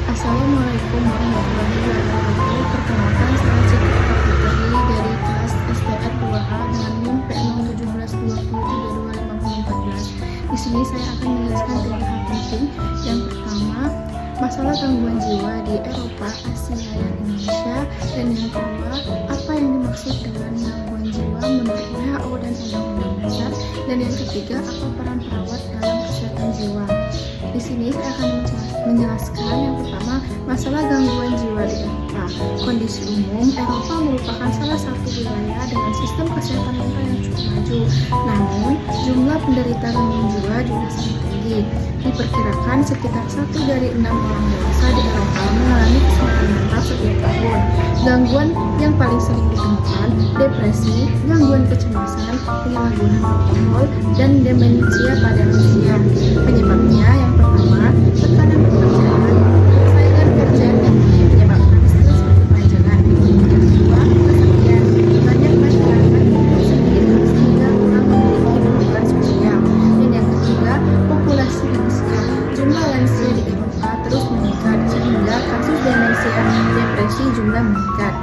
Assalamualaikum warahmatullahi wabarakatuh. Perkenalkan, saya Siti Putri dari kelas STR 2A dengan NIM P01720232514. Di sini saya akan menjelaskan 3 hal penting. Yang pertama, masalah gangguan jiwa di Eropa, Asia, dan Indonesia. Dan yang kedua, apa yang dimaksud dengan gangguan jiwa menurut WHO dan Undang-Undang Dasar. Dan yang ketiga, apa peran perawat dalam kesehatan jiwa. Di sini saya akan menjelaskan yang pertama, masalah gangguan jiwa di Eropa. Kondisi umum, Eropa merupakan salah satu wilayah dengan sistem kesehatan mental yang cukup maju. Namun, jumlah penderita gangguan jiwa juga sangat tinggi. Diperkirakan sekitar 1 dari 6 orang dewasa di Eropa mengalami kesehatan mental setiap tahun. Gangguan yang paling sering ditemukan, depresi, gangguan kecemasan, penyalahgunaan alkohol, dan demensia pada usia. Penyebabnya yang pertama, tekanan pekerjaan, saingan kerja yang tinggi menyebabkan stres berkepanjangan. Yang kedua, kesepian. Banyak masyarakat hidup sendiri sehingga kurang memiliki hubungan sosial. Dan yang ketiga, populasi lansia. Jumlah lansia di Eropa terus meningkat sehingga kasus demensia, depresi jumlah meningkat.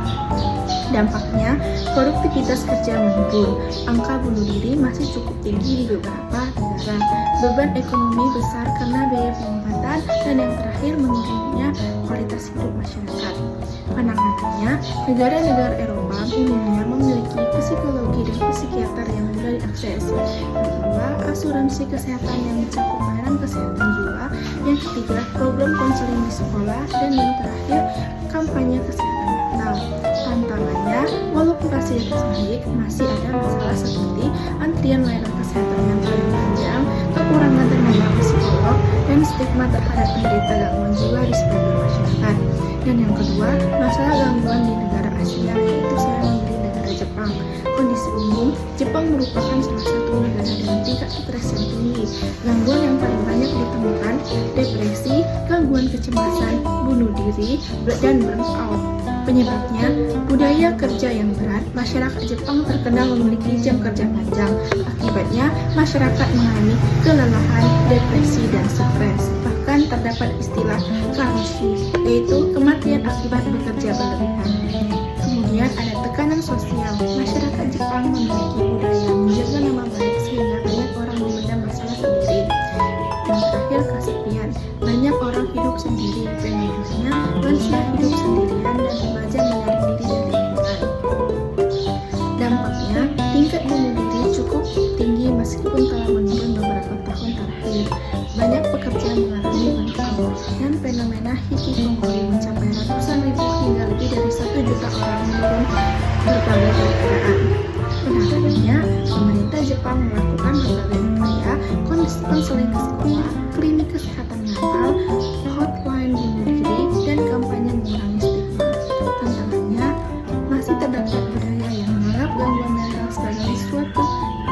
Dampaknya, produktivitas kerja menurun, angka bunuh diri masih cukup tinggi di beberapa negara, beban ekonomi besar karena biaya pengobatan, dan yang terakhir menurunnya kualitas hidup masyarakat. Penanganannya, negara-negara Eropa umumnya memiliki psikologi dan psikiater yang mudah diakses. Yang kedua, asuransi kesehatan yang mencakup layanan kesehatan jiwa. Yang ketiga, program konseling di sekolah. Dan yang terakhir, kampanye kesehatan mental. Tantangannya, walaupun fasilitas baik, masih ada masalah seperti antrian layanan kesehatan mental yang panjang, kekurangan tenaga psikolog, dan stigma terhadap penderita gangguan jiwa di sebagian masyarakat. Dan yang kedua, masalah gangguan di negara Asia, yaitu saya memilih negara Jepang. Kondisi umum, Jepang merupakan salah satu negara dengan tingkat stres yang tinggi. Gangguan yang paling banyak ditemukan, depresi, gangguan kecemasan, bunuh diri, dan burnout. Penyebabnya, budaya kerja yang berat, masyarakat Jepang terkenal memiliki jam kerja panjang. Akibatnya, masyarakat mengalami kelelahan, depresi, dan stres. Bahkan terdapat istilah karoshi, yaitu kematian akibat bekerja berlebihan. Kemudian ada tekanan sosial. Masyarakat Jepang memiliki budaya menjaga nama baik sehingga banyak orang memendam masalah sendiri. Yang terakhir, kesepian. Banyak orang hidup sendiri, fenomena lansia hidup sendirian dan remaja menarik diri dari lingkungan. Dampaknya, tingkat bunuh diri cukup tinggi meskipun telah menurun beberapa tahun terakhir. Banyak pekerja mengalami burnout dan fenomena hikikomori mencapai ratusan ribu hingga lebih dari 1 juta orang menurun berbagai perkiraan. Penanganannya, pemerintah Jepang melakukan berbagai upaya, konseling ke sekolah, klinik kesehatan mental, hotline bunuh diri, dan kampanye mengurangi stigma. Tantangannya, masih terdapat budaya yang menganggap gangguan mental sebagai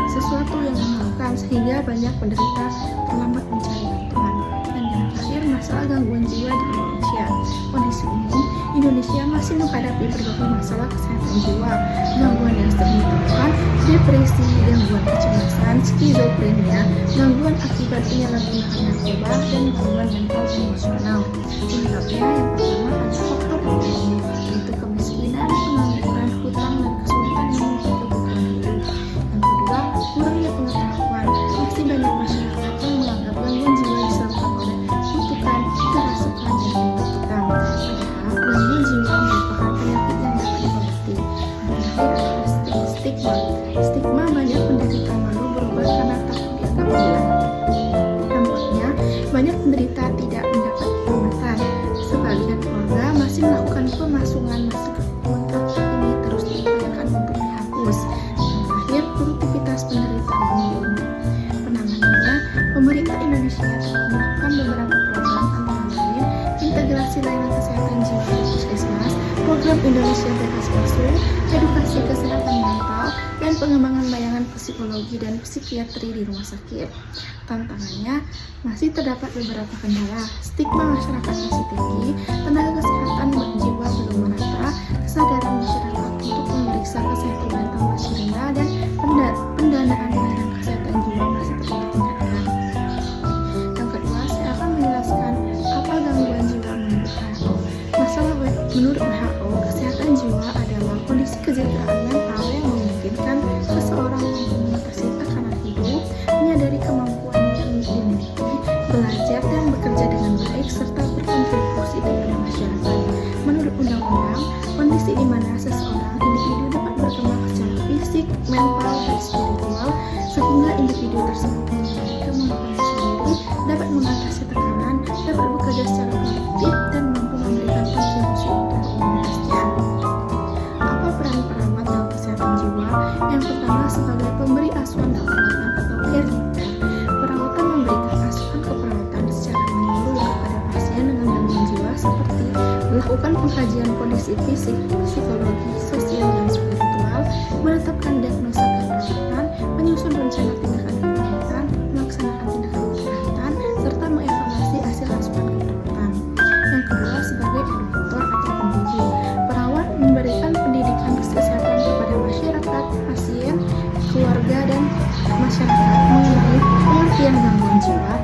sesuatu yang memalukan sehingga banyak penderita terlambat mencari bantuan. Dan yang terakhir, masalah gangguan jiwa di Indonesia. Kondisi umum, Indonesia masih menghadapi berbagai masalah kesehatan jiwa. Gangguan yang sering ditemukan, depresi, gangguan kecemasan, skizofrenia, gangguan akibat penyalahgunaan narkoba, dan gangguan mental emosional. Penyebabnya yang pertama adalah faktor ekonomi, yaitu kemiskinan, pengangguran, hutang, dan kesulitan memenuhi kebutuhan hidup. Yang kedua, kurangnya pengetahuan. Masih banyak masyarakat yang menganggap gangguan jiwa disebabkan oleh kutukan, kerasukan, dan hitam. Padahal gangguan jiwa merupakan penyakit yang dapat diobati. Yang terakhir adalah stigma. Stigma banyak penderita malu berubah karena takut dianggap gila. Dampaknya, banyak penderita tidak mendapat perawatan. Sebagian keluarga masih melakukan pemasungan meskipun praktik ini terus diupayakan untuk dihapus. Yang terakhir, produktivitas penderita menurun. Penanganannya, pemerintah Indonesia telah melakukan beberapa program antara lain integrasi layanan kesehatan jiwa di puskesmas, program Indonesia Bebas Pasung, edukasi kesehatan mental, dan pengembangan layanan psikologi dan psikiatri di rumah sakit. Tantangannya, masih terdapat beberapa kendala. Stigma masyarakat masih tinggi, tenaga kesehatan jiwa belum merata, kesadaran masyarakat untuk memeriksa kesehatan mental masih rendah, dan pendanaan layanan kesehatan jiwa masih perlu ditingkatkan. Yang kedua, saya akan menjelaskan apa gangguan jiwa menurut Menurut WHO, kesehatan jiwa adalah kondisi kesejahteraan mental yang memungkinkan seseorang mampu mengatasi tekanan hidup, menyadari kemampuan yang dimiliki, belajar dan bekerja dengan baik, serta berkontribusi kepada masyarakat. Menurut undang-undang, kondisi di mana seseorang individu dapat berkembang secara fisik, mental, dan spiritual, sehingga individu tersebut memiliki kemampuan sendiri, dapat mengatasi tekanan, dapat bekerja secara produktif, dan mampu memberikan kontribusi untuk komunitasnya. Apa peran perawat dalam kesehatan jiwa? Yang pertama, sebagai pemberi asuhan keperawatan atau caregiver, perawatan memberikan asuhan keperawatan secara menyeluruh kepada pasien dengan gangguan jiwa seperti melakukan pengkajian kondisi fisik, psikologi, sosial, dan spiritual, menetapkan diagnosa keperawatan, menyusun rencana tindakan keperawatan, melaksanakan tindakan keperawatan, serta mengevaluasi hasil asuhan keperawatan. Yang kedua, sebagai edukator atau pendidik, perawat memberikan pendidikan kesehatan kepada masyarakat, pasien, keluarga, dan masyarakat mengenai pengertian gangguan jiwa,